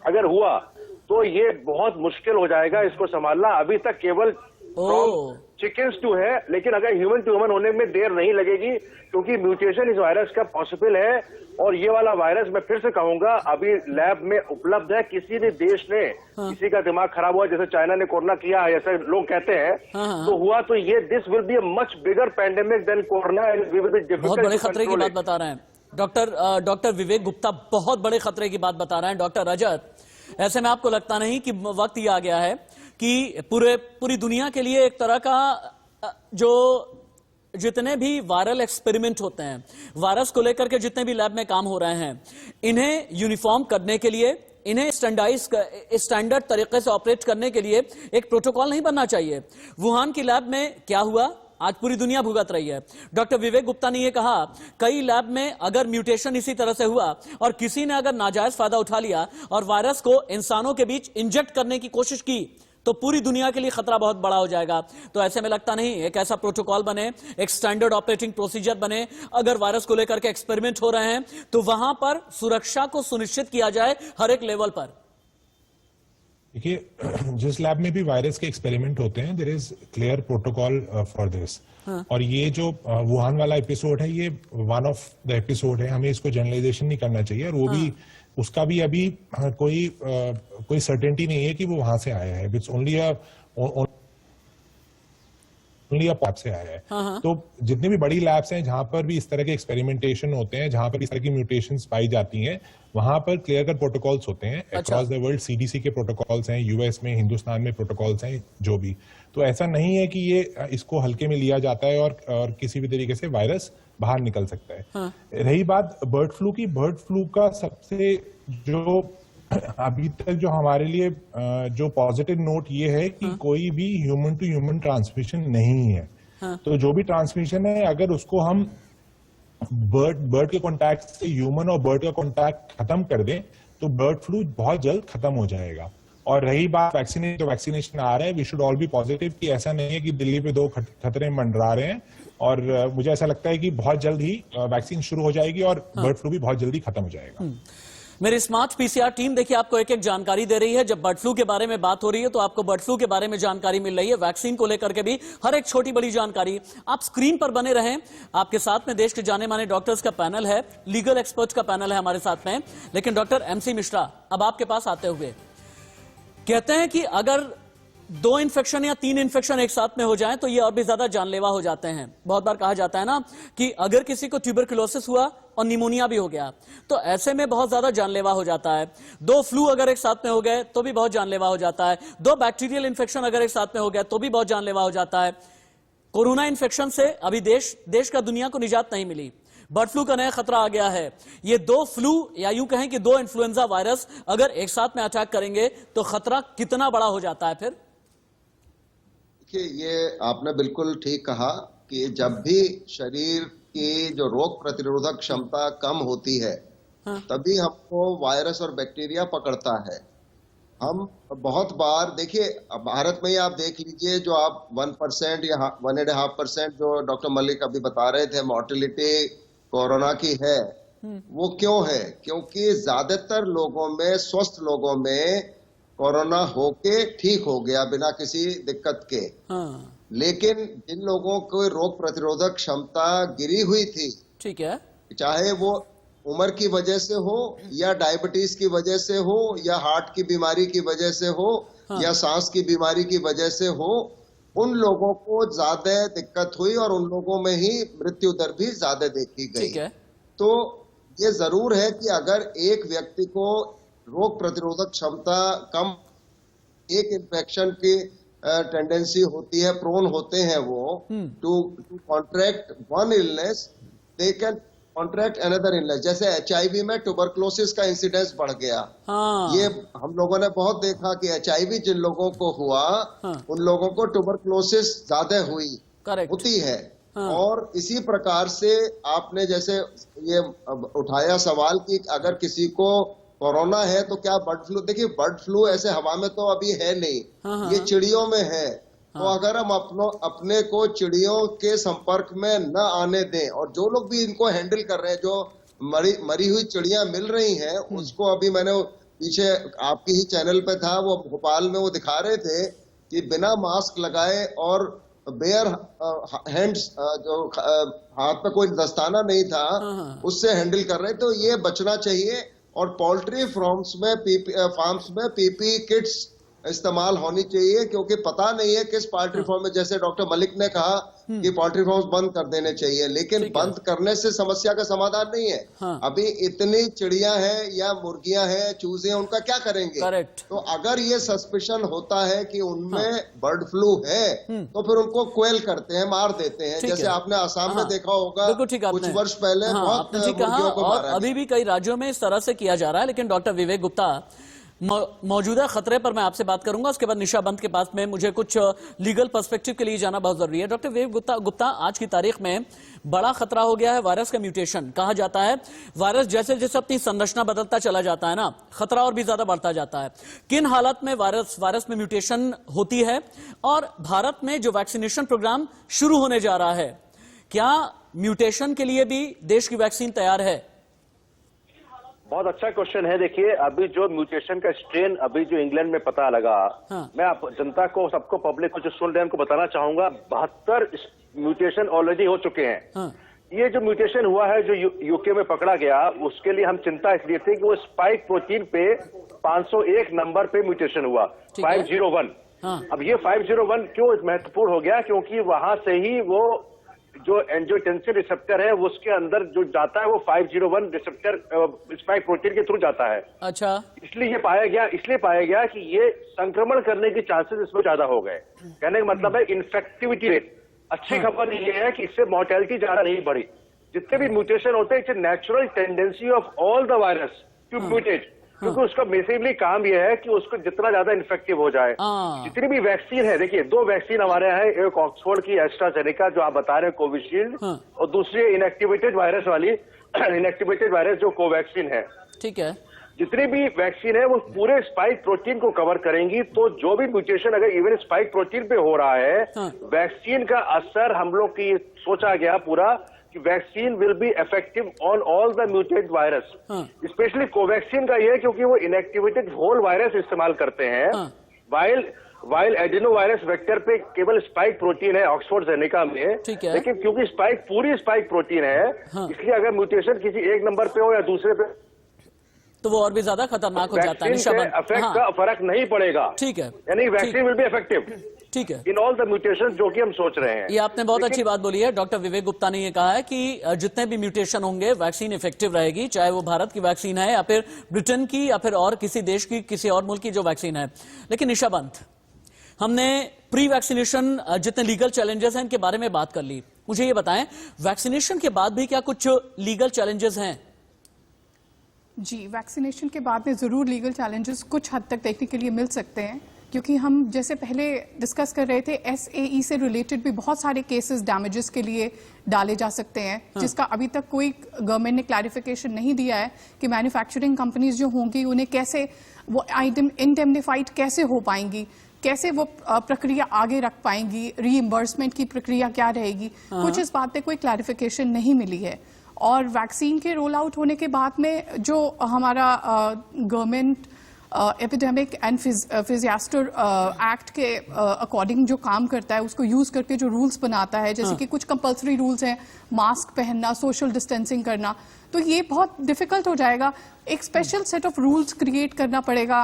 अगर हुआ तो ये बहुत मुश्किल हो जाएगा इसको संभालना। अभी तक केवल चिकन्स टू है, लेकिन अगर ह्यूमन टू ह्यूमन होने में देर नहीं लगेगी, क्योंकि म्यूटेशन इस वायरस का पॉसिबल है। और ये वाला वायरस, मैं फिर से कहूंगा, अभी लैब में उपलब्ध है। किसी भी देश ने किसी का दिमाग खराब हुआ, जैसे चाइना ने कोरोना किया है, ऐसे लोग कहते हैं, तो हुआ तो ये this will be a much bigger pandemic than corona, and we will be difficult.
बहुत बड़े खतरे की बात बता रहे हैं डॉक्टर विवेक गुप्ता, बहुत बड़े खतरे की बात बता रहे हैं। डॉक्टर रजत, ऐसे में आपको लगता नहीं कि वक्त ये आ गया है कि पूरी दुनिया के लिए एक तरह का जो जितने भी वायरल एक्सपेरिमेंट होते हैं, वायरस को लेकर के जितने भी लैब में काम हो रहे हैं, इन्हें यूनिफॉर्म करने के लिए, इन्हें स्टैंडर्ड तरीके से ऑपरेट करने के लिए एक प्रोटोकॉल नहीं बनना चाहिए? वुहान की लैब में क्या हुआ, आज पूरी दुनिया भुगत रही है। डॉक्टर विवेक गुप्ता ने यह कहा, कई लैब में अगर म्यूटेशन इसी तरह से हुआ और किसी ने अगर नाजायज फायदा उठा लिया और वायरस को इंसानों के बीच इंजेक्ट करने की कोशिश की, तो पूरी दुनिया के लिए खतरा बहुत बड़ा हो जाएगा। तो ऐसे में लगता नहीं एक ऐसा प्रोटोकॉल बने, एक स्टैंडर्ड ऑपरेटिंग प्रोसीजर बने। अगर वायरस को लेकर के एक्सपेरिमेंट हो रहे हैं तो वहां पर सुरक्षा को सुनिश्चित किया जाए हर एक लेवल पर।
देखिए, जिस लैब में भी वायरस के एक्सपेरिमेंट होते हैं, there is clear protocol for this. और ये जो वुहान वाला एपिसोड है, ये वन ऑफ द एपिसोड है। हमें इसको जनरलाइजेशन नहीं करना चाहिए। और वो भी, उसका भी अभी कोई सर्टेनिटी नहीं है कि वो वहां से आया है। इट्स ओनली लैब से आया है। तो जितनी भी बड़ी लैब्स हैं जहां पर भी इस तरह के एक्सपेरिमेंटेशन होते हैं, जहां पर इस तरह की म्यूटेशंस पाई जाती हैं, वहां पर क्लियर कट प्रोटोकॉल्स होते हैं। अक्रॉस द वर्ल्ड CDC के प्रोटोकॉल्स हैं, यूएस में, हिंदुस्तान में प्रोटोकॉल्स हैं, जो भी। तो ऐसा नहीं है कि ये इसको हल्के में लिया जाता है और किसी भी तरीके से वायरस बाहर निकल सकता है। रही बात बर्ड फ्लू की, बर्ड फ्लू का सबसे जो अभी तक जो हमारे लिए जो पॉजिटिव नोट ये है कि कोई भी ह्यूमन टू ह्यूमन ट्रांसमिशन नहीं है। तो जो भी ट्रांसमिशन है, अगर उसको हम बर्ड के कॉन्टैक्ट से ह्यूमन और बर्ड का कॉन्टैक्ट खत्म कर दें, तो बर्ड फ्लू बहुत जल्द खत्म हो जाएगा। और रही बात वैक्सीनेशन, तो वैक्सीनेशन आ रहा है, we should all be positive कि ऐसा नहीं है कि दिल्ली पे 2 खतरे मंडरा रहे हैं। और मुझे ऐसा लगता है कि बहुत जल्द ही वैक्सीन शुरू हो जाएगी और बर्ड फ्लू भी बहुत जल्दी खत्म हो जाएगा।
मेरी स्मार्ट PCR टीम देखिए आपको एक एक जानकारी दे रही है। जब बर्ड फ्लू के बारे में बात हो रही है तो आपको बर्ड फ्लू के बारे में जानकारी मिल रही है, वैक्सीन को लेकर के भी हर एक छोटी बड़ी जानकारी। आप स्क्रीन पर बने रहें, आपके साथ में देश के जाने माने डॉक्टर्स का पैनल है, लीगल एक्सपर्ट्स का पैनल है हमारे साथ में। लेकिन डॉक्टर MC मिश्रा, अब आपके पास आते हुए कहते हैं कि अगर 2 इन्फेक्शन या 3 इन्फेक्शन एक साथ में हो जाएं तो ये और भी ज्यादा जानलेवा हो जाते हैं। बहुत बार कहा जाता है ना कि अगर किसी को ट्यूबरकुलोसिस हुआ और निमोनिया भी हो गया तो ऐसे में बहुत ज्यादा जानलेवा हो जाता है। 2 फ्लू अगर एक साथ में हो गए तो भी बहुत जानलेवा हो जाता है। 2 बैक्टीरियल इन्फेक्शन अगर एक साथ में हो गया तो भी बहुत जानलेवा हो जाता है। कोरोना इन्फेक्शन से अभी देश का, दुनिया को निजात नहीं मिली। बर्ड फ्लू का नया खतरा आ गया है। ये 2 फ्लू या यूं कहें कि 2 इन्फ्लुएंजा वायरस अगर एक साथ में अटैक करेंगे तो खतरा कितना बड़ा हो जाता है फिर?
ये आपने बिल्कुल ठीक कहा कि जब भी शरीर की जो रोग प्रतिरोधक क्षमता कम होती है, तभी हमको वायरस और बैक्टीरिया पकड़ता है। हम बहुत बार, देखिए भारत में ही आप देख लीजिए, जो आप 1% या 1.5% जो डॉक्टर मलिक अभी बता रहे थे मॉर्टेलिटी कोरोना की है, वो क्यों है? क्योंकि ज्यादातर लोगों में, स्वस्थ लोगों में कोरोना होके ठीक हो गया बिना किसी दिक्कत के।
हाँ,
लेकिन जिन लोगों को रोग प्रतिरोधक क्षमता गिरी हुई थी,
ठीक है,
चाहे वो उम्र की वजह से हो या डायबिटीज की वजह से हो या हार्ट की बीमारी की वजह से हो या सांस की बीमारी की वजह से हो, उन लोगों को ज्यादा दिक्कत हुई और उन लोगों में ही मृत्यु दर भी ज्यादा देखी गई।
ठीक है।
तो ये जरूर है कि अगर एक व्यक्ति को रोग प्रतिरोधक क्षमता कम, एक इन्फेक्शन की टेंडेंसी होती है, प्रोन होते हैं वो to contract one illness, they can contract another illness. जैसे HIV में ट्यूबरक्लोसिस का इंसिडेंस बढ़ गया।
हाँ,
ये हम लोगों ने बहुत देखा कि HIV जिन लोगों को हुआ, उन लोगों को ट्यूबरक्लोसिस ज्यादा होती है। और इसी प्रकार से आपने जैसे ये उठाया सवाल कि अगर किसी को कोरोना है तो क्या बर्ड फ्लू, देखिए बर्ड फ्लू ऐसे हवा में तो अभी है नहीं, ये चिड़ियों में है। तो अगर हम अपने को चिड़ियों के संपर्क में न आने दें, और जो लोग भी इनको हैंडल कर रहे हैं, जो मरी हुई चिड़ियां मिल रही हैं, उसको अभी मैंने पीछे आपकी ही चैनल पे था, वो भोपाल में वो दिखा रहे थे कि बिना मास्क लगाए और बेयर हैंड्स, जो हाथ पे कोई दस्ताना नहीं था, उससे हैंडल कर रहे। तो ये बचना चाहिए। और पोल्ट्री फार्म्स में पीपी किट्स इस्तेमाल होनी चाहिए, क्योंकि पता नहीं है किस पोल्ट्री फार्म में, जैसे डॉक्टर मलिक ने कहा कि पोल्ट्री फार्म्स बंद कर देने चाहिए, लेकिन बंद करने से समस्या का समाधान नहीं है। अभी इतनी चिड़ियां हैं या मुर्गियां हैं, चूजे हैं, उनका क्या करेंगे?
करेक्ट।
तो अगर ये सस्पिशन होता है कि उनमें बर्ड फ्लू है, तो फिर उनको क्वेल करते हैं, मार देते हैं। जैसे आपने आसाम में देखा होगा कुछ वर्ष पहले, बहुत मुर्गियों को मारा।
अभी भी कई राज्यों में इस तरह से किया जा रहा है। लेकिन डॉक्टर विवेक गुप्ता, मौजूदा खतरे पर मैं आपसे बात करूंगा, उसके बाद निशा बंद के पास में मुझे कुछ लीगल पर्सपेक्टिव के लिए जाना बहुत जरूरी है। डॉक्टर विवेक गुप्ता, आज की तारीख में बड़ा खतरा हो गया है वायरस का म्यूटेशन। कहा जाता है वायरस जैसे जैसे अपनी संरचना बदलता चला जाता है ना, खतरा और भी ज्यादा बढ़ता जाता है। किन हालात में वायरस में म्यूटेशन होती है, और भारत में जो वैक्सीनेशन प्रोग्राम शुरू होने जा रहा है, क्या म्यूटेशन के लिए भी देश की वैक्सीन तैयार है?
बहुत अच्छा क्वेश्चन है। देखिए, अभी जो म्यूटेशन का स्ट्रेन अभी जो इंग्लैंड में पता लगा, मैं आप जनता को, सबको, पब्लिक को जो सुन रहे हैं उनको बताना चाहूंगा, 72 म्यूटेशन ऑलरेडी हो चुके हैं। ये जो म्यूटेशन हुआ है जो यूके में पकड़ा गया, उसके लिए हम चिंता इसलिए थी कि वो स्पाइक प्रोटीन पे 501 नंबर पे म्यूटेशन हुआ, 501। अब ये 501 क्यों महत्वपूर्ण हो गया? क्योंकि वहां से ही वो जो एंजियोटेंसिन रिसेप्टर है उसके अंदर जो जाता है वो 501 रिसेप्टर स्पाइक प्रोटीन के थ्रू जाता है।
अच्छा,
इसलिए ये पाया गया कि ये संक्रमण करने के चांसेस इसमें ज्यादा हो गए। कहने का मतलब है इन्फेक्टिविटी रेट। अच्छी खबर ये है कि इससे मॉर्टेलिटी ज्यादा नहीं बढ़ी। जितने भी म्यूटेशन होते हैं, it's natural tendency of all the virus to mutate, क्योंकि उसका बेसिकली काम यह है कि उसको जितना ज्यादा इन्फेक्टिव हो जाए। जितनी भी वैक्सीन है, देखिए 2 वैक्सीन हमारे यहाँ है, एक ऑक्सफोर्ड की एस्ट्राजेनेका जो आप बता रहे हैं कोविशील्ड, और दूसरी इनएक्टिवेटेड वायरस वाली इनएक्टिवेटेड वायरस जो कोवैक्सीन है।
ठीक है।
जितनी भी वैक्सीन है वो पूरे स्पाइक प्रोटीन को कवर करेंगी। तो जो भी म्यूटेशन अगर इवन स्पाइक प्रोटीन पे हो रहा है, वैक्सीन का असर हम लोग की सोचा गया पूरा कि vaccine will be effective on all the muted virus. Specially Covaxin का ये, क्योंकि वो इनएक्टिवेटेड होल वायरस इस्तेमाल करते हैं, वाइल एडिनो वायरस वेक्टर पे केवल स्पाइक प्रोटीन है ऑक्सफोर्ड जेनेका में। लेकिन क्योंकि पूरी स्पाइक प्रोटीन है, इसलिए अगर म्यूटेशन किसी एक नंबर पे हो या दूसरे पे,
तो वो और भी ज्यादा खतरनाक हो जाता है।
इफेक्ट का फर्क नहीं पड़ेगा।
ठीक है,
यानी वैक्सीन विल बी इफेक्टिव।
ठीक है,
इन ऑल द म्यूटेशन जो कि हम सोच रहे हैं।
ये आपने बहुत अच्छी बात बोली है। डॉक्टर विवेक गुप्ता ने ये कहा है कि जितने भी म्यूटेशन होंगे वैक्सीन इफेक्टिव रहेगी, चाहे वो भारत की वैक्सीन है या फिर ब्रिटेन की या फिर और किसी देश की, किसी और मुल्क की जो वैक्सीन है। लेकिन निशा बंत, हमने प्री वैक्सीनेशन जितने लीगल चैलेंजेस हैं इनके बारे में बात कर ली। मुझे ये बताएं, वैक्सीनेशन के बाद भी क्या कुछ लीगल चैलेंजेस हैं?
जी, वैक्सीनेशन के बाद में ज़रूर लीगल चैलेंजेस कुछ हद तक देखने के लिए मिल सकते हैं, क्योंकि हम जैसे पहले डिस्कस कर रहे थे, SAE से रिलेटेड भी बहुत सारे केसेस डैमेजेस के लिए डाले जा सकते हैं, जिसका अभी तक कोई गवर्नमेंट ने क्लैरिफिकेशन नहीं दिया है कि मैन्युफैक्चरिंग कंपनीज जो होंगी उन्हें कैसे वो आइटम इंडेमनिफाइड कैसे हो पाएंगी, कैसे वो प्रक्रिया आगे रख पाएंगी, रीइंबर्समेंट की प्रक्रिया क्या रहेगी। कुछ इस बात पे कोई क्लैरिफिकेशन नहीं मिली है। और वैक्सीन के रोल आउट होने के बाद में जो हमारा गवर्नमेंट एपिडेमिक एंड फिजियास्टर एक्ट के अकॉर्डिंग जो काम करता है उसको यूज करके जो रूल्स बनाता है, जैसे कि कुछ कंपल्सरी रूल्स हैं, मास्क पहनना, सोशल डिस्टेंसिंग करना, तो ये बहुत डिफिकल्ट हो जाएगा। एक special set of rules create करना पड़ेगा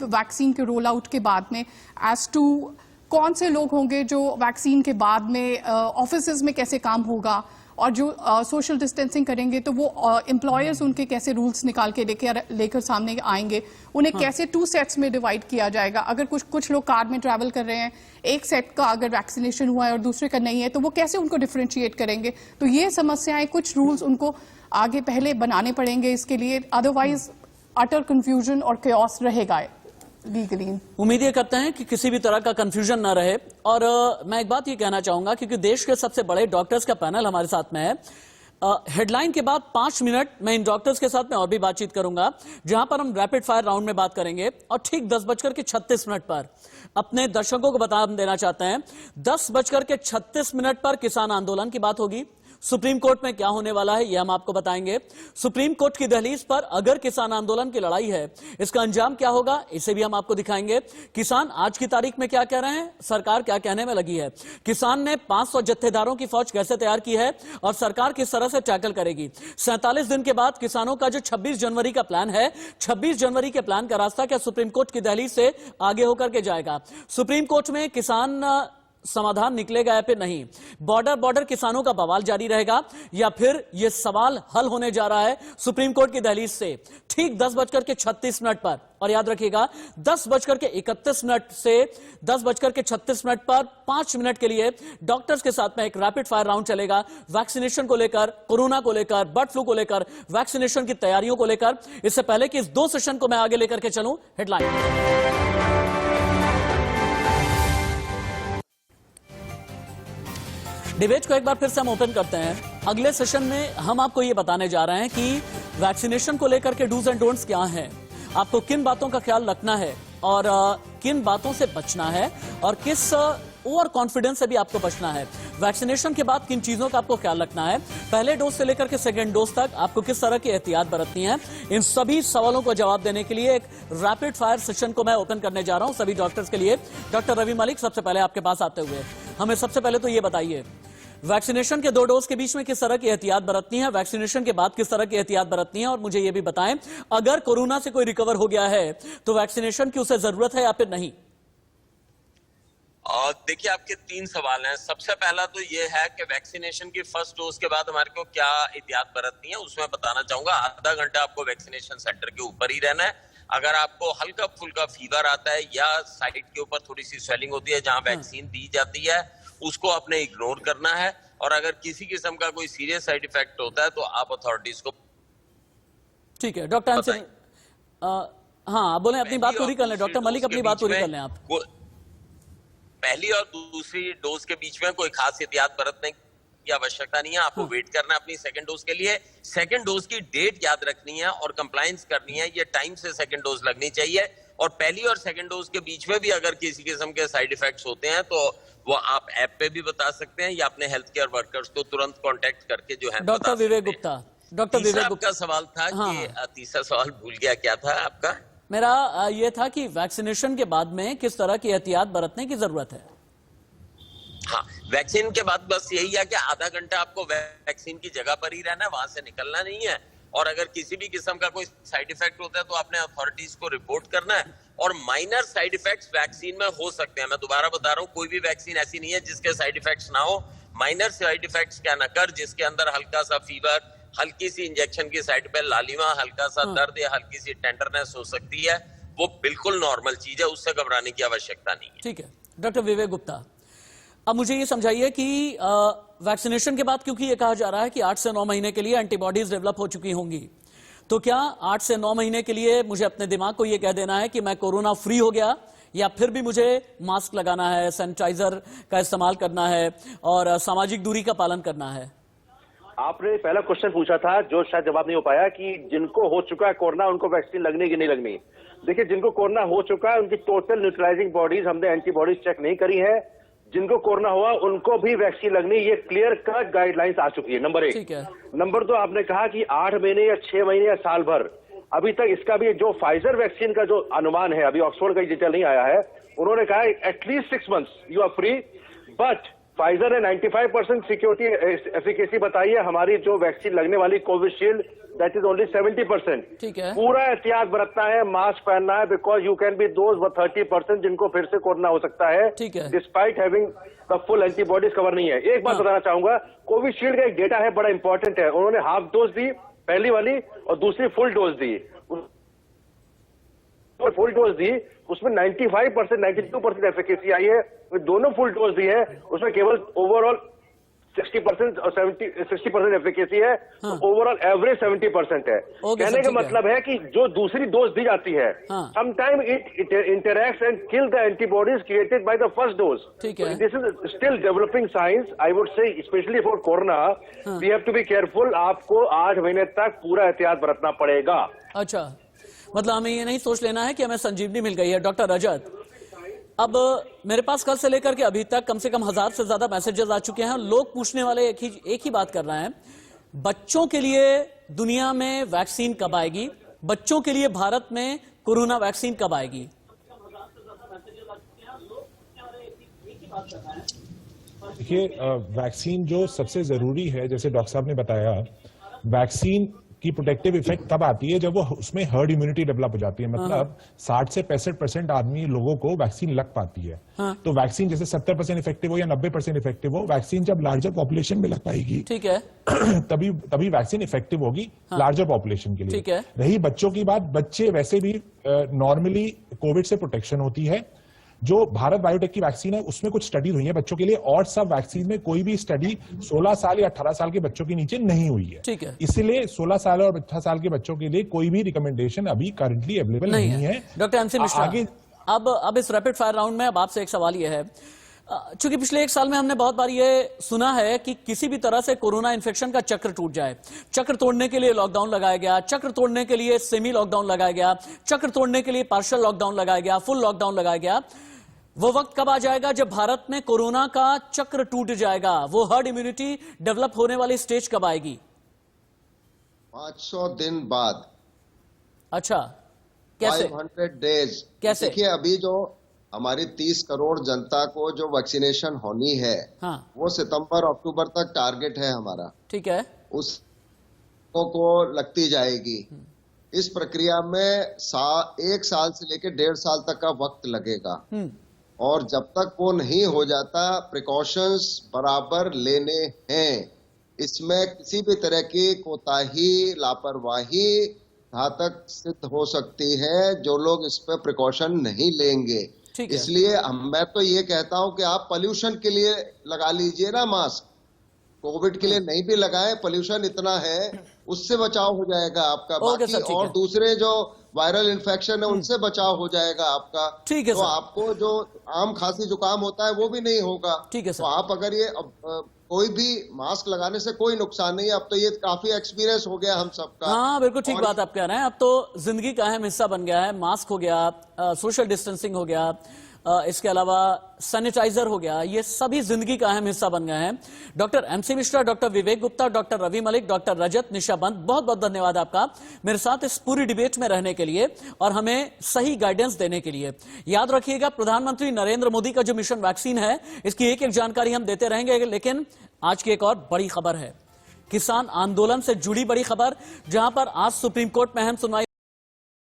वैक्सीन के रोल आउट के बाद में, एज टू कौन से लोग होंगे जो वैक्सीन के बाद में ऑफिसेज में कैसे काम होगा, और जो सोशल डिस्टेंसिंग करेंगे तो वो एम्प्लॉयर्स उनके कैसे रूल्स निकाल के लेकर सामने आएंगे, उन्हें कैसे 2 सेट्स में डिवाइड किया जाएगा। अगर कुछ लोग कार में ट्रैवल कर रहे हैं, एक सेट का अगर वैक्सीनेशन हुआ है और दूसरे का नहीं है, तो वो कैसे उनको डिफरेंशिएट करेंगे। तो ये समस्याएं, कुछ रूल्स उनको आगे पहले बनाने पड़ेंगे इसके लिए, अदरवाइज अटर कंफ्यूजन और chaos रहेगा लीगली।
उम्मीद ये करते हैं कि किसी भी तरह का कंफ्यूजन ना रहे। और मैं एक बात ये कहना चाहूंगा, क्योंकि देश के सबसे बड़े डॉक्टर्स का पैनल हमारे साथ में है, हेडलाइन के बाद 5 मिनट मैं इन डॉक्टर्स के साथ में और भी बातचीत करूंगा, जहां पर हम रैपिड फायर राउंड में बात करेंगे। और ठीक 10:36 पर अपने दर्शकों को बता देना चाहते हैं, 10:36 पर किसान आंदोलन की बात होगी। सुप्रीम कोर्ट में क्या होने वाला है यह हम आपको बताएंगे। सुप्रीम कोर्ट की दहलीज पर अगर किसान आंदोलन की लड़ाई है, इसका अंजाम क्या होगा, इसे भी हम आपको दिखाएंगे। किसान आज की तारीख में क्या कह रहे हैं, सरकार क्या कहने में लगी है, किसान ने 500 जत्थेदारों की फौज कैसे तैयार की है और सरकार किस तरह से टैकल करेगी। 47 दिन के बाद किसानों का जो 26 जनवरी का प्लान है, 26 जनवरी के प्लान का रास्ता क्या सुप्रीम कोर्ट की दहलीज से आगे होकर के जाएगा। सुप्रीम कोर्ट में किसान समाधान निकलेगा या फिर नहीं। बॉर्डर किसानों का बवाल जारी रहेगा या फिर यह सवाल हल होने जा रहा है सुप्रीम कोर्ट की दहलीज से। ठीक 10:36 पर, और याद रखिएगा 10:31 से 10:36 पर 5 मिनट के लिए डॉक्टर्स के साथ में एक रैपिड फायर राउंड चलेगा, वैक्सीनेशन को लेकर, कोरोना को लेकर, बर्ड फ्लू को लेकर, वैक्सीनेशन की तैयारियों को लेकर। इससे पहले कि इस 2 सेशन को मैं आगे लेकर के चलूं, हेडलाइन। डिबेट को एक बार फिर से हम ओपन करते हैं। अगले सेशन में हम आपको यह बताने जा रहे हैं कि वैक्सीनेशन को लेकर के डूज एंड डोंट्स क्या हैं, आपको किन बातों का ख्याल रखना है और किन बातों से बचना है, और किस ओवर कॉन्फिडेंस से भी आपको बचना है। वैक्सीनेशन के बाद किन चीजों का आपको ख्याल रखना है, पहले डोज से लेकर के सेकेंड डोज तक आपको किस तरह की एहतियात बरतनी है, इन सभी सवालों को जवाब देने के लिए एक रैपिड फायर सेशन को मैं ओपन करने जा रहा हूं सभी डॉक्टर्स के लिए। डॉक्टर रवि मलिक, सबसे पहले आपके पास आते हुए हमें सबसे पहले तो ये बताइए, वैक्सीनेशन के 2 डोज के बीच में किस तरह की एहतियात बरतनी है, वैक्सीनेशन के बाद किस तरह की एहतियात बरतनी है, और मुझे यह भी बताएं अगर कोरोना से कोई रिकवर हो गया है तो वैक्सीनेशन की उसे जरूरत है या फिर नहीं।
देखिए, आपके 3 सवाल हैं। सबसे पहला तो ये है कि वैक्सीनेशन की फर्स्ट डोज के बाद हमारे को क्या एहतियात बरतनी है, उसमें बताना चाहूंगा। आधा घंटा आपको वैक्सीनेशन सेंटर के ऊपर ही रहना है। अगर आपको हल्का फुल्का फीवर आता है या साइड के ऊपर थोड़ी सी स्वेलिंग होती है जहां वैक्सीन दी जाती है, उसको आपने इग्नोर करना है। और अगर किसी किस्म का कोई सीरियस साइड इफेक्ट होता है तो आप अथॉरिटीज को।
ठीक है डॉक्टर, हाँ बोले, अपनी बात पूरी कर लें डॉक्टर मलिक, अपनी बात पूरी कर लें आप।
पहली और दूसरी डोज के बीच में कोई खास एहतियात बरतने की आवश्यकता नहीं है। आपको वेट करना है अपनी सेकंड डोज के लिए। सेकंड डोज की डेट याद रखनी है और कंप्लायंस करनी है, ये टाइम से सेकंड डोज लगनी चाहिए। और पहली और सेकंड डोज के बीच में भी अगर किसी किस्म के साइड इफेक्ट्स होते हैं तो वो आप ऐप पे भी बता सकते हैं या अपने हेल्थ केयर वर्कर्स को तुरंत कांटेक्ट करके जो है।
डॉक्टर विवेक गुप्ता, डॉक्टर विवेक गुप्ता
का सवाल था कि तीसरा सवाल भूल गया, क्या था आपका?
मेरा ये था कि वैक्सीनेशन के बाद में किस तरह की एहतियात बरतने की जरूरत है।
हाँ, वैक्सीन के बाद बस यही है कि आधा घंटा आपको वैक्सीन की जगह पर ही रहना है, वहां से निकलना नहीं है। और अगर किसी भी किस्म का कोई साइड इफेक्ट होता है तो आपने अथॉरिटीज को रिपोर्ट करना है। और माइनर साइड इफेक्ट्स वैक्सीन में हो सकते हैं, मैं दोबारा बता रहा हूँ, कोई भी वैक्सीन ऐसी नहीं है जिसके साइड इफेक्ट्स ना हो। माइनर साइड इफेक्ट्स क्या न कर, जिसके अंदर हल्का सा फीवर, हल्की सी इंजेक्शन की साइड पे लालिमा, हल्का सा दर्द या हल्की सी टेंडरनेस हो सकती है, वो बिल्कुल नॉर्मल चीज है, उससे घबराने की आवश्यकता नहीं है।
ठीक है डॉक्टर विवेक गुप्ता, अब मुझे ये समझाइए कि वैक्सीनेशन के बाद, क्योंकि ये कहा जा रहा है कि 8 से 9 महीने के लिए एंटीबॉडीज डेवलप हो चुकी होंगी, तो क्या 8 से 9 महीने के लिए मुझे अपने दिमाग को ये कह देना है कि मैं कोरोना फ्री हो गया, या फिर भी मुझे मास्क लगाना है, सैनिटाइजर का इस्तेमाल करना है और सामाजिक दूरी का पालन करना है?
आपने पहला क्वेश्चन पूछा था जो शायद जवाब नहीं हो पाया कि जिनको हो चुका है कोरोना उनको वैक्सीन लगनी कि नहीं लगनी। देखिए, जिनको कोरोना हो चुका है उनकी टोटल न्यूट्रलाइजिंग बॉडीज, हमने एंटीबॉडीज चेक नहीं करी है। जिनको कोरोना हुआ उनको भी वैक्सीन लगनी, ये क्लियर कट गाइडलाइंस आ चुकी है। नंबर 1। नंबर 2, आपने कहा कि 8 महीने या 6 महीने या साल भर, अभी तक इसका भी जो फाइजर वैक्सीन का जो अनुमान है, अभी ऑक्सफोर्ड का डिटेल नहीं आया है, उन्होंने कहा at least 6 months you are free, but Pfizer ने 95% सिक्योरिटी एफिकेसी बताई है। हमारी जो वैक्सीन लगने वाली कोविशील्ड दैट इज ओनली 70%।
ठीक है,
पूरा एहतियात बरतना है, मास्क पहनना है, because you can be those 30% जिनको फिर से कोरोना हो सकता है,
ठीक है,
despite having the full antibodies cover नहीं है। एक बात बताना चाहूंगा, कोविशील्ड का एक डेटा है बड़ा इंपॉर्टेंट है, उन्होंने हाफ डोज दी पहली वाली और दूसरी फुल डोज दी। फुल डोज दी उसमें 95% 92% एफिकेसी आई है, दोनों फुल डोज दी है उसमें केवल ओवरऑल 60% और 60% एफिकेसी है, ओवरऑल एवरेज 70% है। कहने का मतलब है कि जो दूसरी डोज दी जाती है, sometime it interacts and kill the antibodies created by the first dose. This is still developing science, I would say, specially for corona we have to be careful. आपको 8 महीने तक पूरा एहतियात बरतना पड़ेगा।
अच्छा, मतलब हमें ये नहीं सोच लेना है कि हमें संजीवनी मिल गई है। डॉक्टर रजत, अब मेरे पास कल से लेकर के अभी तक कम से कम 1000 से ज्यादा मैसेजेस आ चुके हैं। लोग पूछने वाले एक ही बात कर रहे हैं, बच्चों के लिए दुनिया में वैक्सीन कब आएगी, बच्चों के लिए भारत में कोरोना वैक्सीन कब आएगी?
देखिए, वैक्सीन जो सबसे जरूरी है, जैसे डॉक्टर साहब ने बताया, वैक्सीन की प्रोटेक्टिव इफेक्ट तब आती है जब वो उसमें हर्ड इम्यूनिटी डेवलप हो जाती है, मतलब 60 से 65% आदमी लोगों को वैक्सीन लग पाती है। तो वैक्सीन जैसे 70% इफेक्टिव हो या 90% इफेक्टिव हो, वैक्सीन जब लार्जर पॉपुलेशन में लग पाएगी,
ठीक है,
तभी वैक्सीन इफेक्टिव होगी लार्जर पॉपुलेशन के लिए।
ठीक है।
रही बच्चों की बात, बच्चे वैसे भी नॉर्मली कोविड से प्रोटेक्शन होती है। जो भारत बायोटेक की वैक्सीन है उसमें कुछ स्टडीज हुई है बच्चों के लिए, और सब वैक्सीन में कोई भी स्टडी 16 साल या 18 साल के बच्चों के नीचे नहीं हुई है।
ठीक है,
इसलिए 16 साल और 18 साल के बच्चों के लिए कोई भी रिकमेंडेशन अभी करंटली अवेलेबल नहीं है।
डॉक्टर एमसी मिश्रा, अब इस रैपिड फायर राउंड में अब आपसे एक सवाल यह है, चूंकि पिछले 1 साल में हमने बहुत बार ये सुना है कि किसी भी तरह से कोरोना इन्फेक्शन का चक्र टूट जाए, चक्र तोड़ने के लिए लॉकडाउन लगाया गया, चक्र तोड़ने के लिए सेमी लॉकडाउन लगाया गया, चक्र तोड़ने के लिए पार्शियल लॉकडाउन लगाया गया, फुल लॉकडाउन लगाया गया। वो वक्त कब आ जाएगा जब भारत में कोरोना का चक्र टूट जाएगा? वो हर्ड इम्यूनिटी डेवलप होने वाली स्टेज कब आएगी?
500 दिन बाद।
अच्छा, कैसे?
500 डेज।
कैसे?
देखिए, अभी जो हमारी 30 करोड़ जनता को जो वैक्सीनेशन होनी है, वो सितंबर अक्टूबर तक टारगेट है हमारा।
ठीक है,
उस को लगती जाएगी। इस प्रक्रिया में 1 साल से लेकर 1.5 साल तक का वक्त लगेगा, और जब तक वो नहीं हो जाता, प्रिकॉशंस बराबर लेने हैं। इसमें किसी भी तरह की कोताही, लापरवाही घातक सिद्ध हो सकती है जो लोग इस पे प्रिकॉशन नहीं लेंगे। इसलिए मैं तो ये कहता हूं कि आप पोल्यूशन के लिए लगा लीजिए ना मास्क, कोविड के लिए नहीं भी लगाए, पोल्यूशन इतना है उससे बचाव हो जाएगा आपका। बाकी और दूसरे जो वायरल इन्फेक्शन है उनसे बचाव हो जाएगा आपका।
ठीक है,
तो आपको जो आम खांसी जुकाम होता है वो भी नहीं होगा।
ठीक है
तो आप अगर ये कोई भी मास्क लगाने से कोई नुकसान नहीं है। अब तो ये काफी एक्सपीरियंस हो गया हम सबका।
हाँ, बिल्कुल ठीक बात आप कह रहे हैं। अब तो जिंदगी का अहम हिस्सा बन गया है। मास्क हो गया, सोशल डिस्टेंसिंग हो गया, इसके अलावा सैनिटाइजर हो गया, ये सभी जिंदगी का अहम हिस्सा बन गए हैं। डॉक्टर एमसी मिश्रा, डॉक्टर विवेक गुप्ता, डॉक्टर रवि मलिक, डॉक्टर रजत निशाबंद, बहुत बहुत धन्यवाद आपका मेरे साथ इस पूरी डिबेट में रहने के लिए और हमें सही गाइडेंस देने के लिए। याद रखिएगा, प्रधानमंत्री नरेंद्र मोदी का जो मिशन वैक्सीन है, इसकी एक एक जानकारी हम देते रहेंगे। लेकिन आज की एक और बड़ी खबर है, किसान आंदोलन से जुड़ी बड़ी खबर, जहां पर आज सुप्रीम कोर्ट में अहम सुनवाई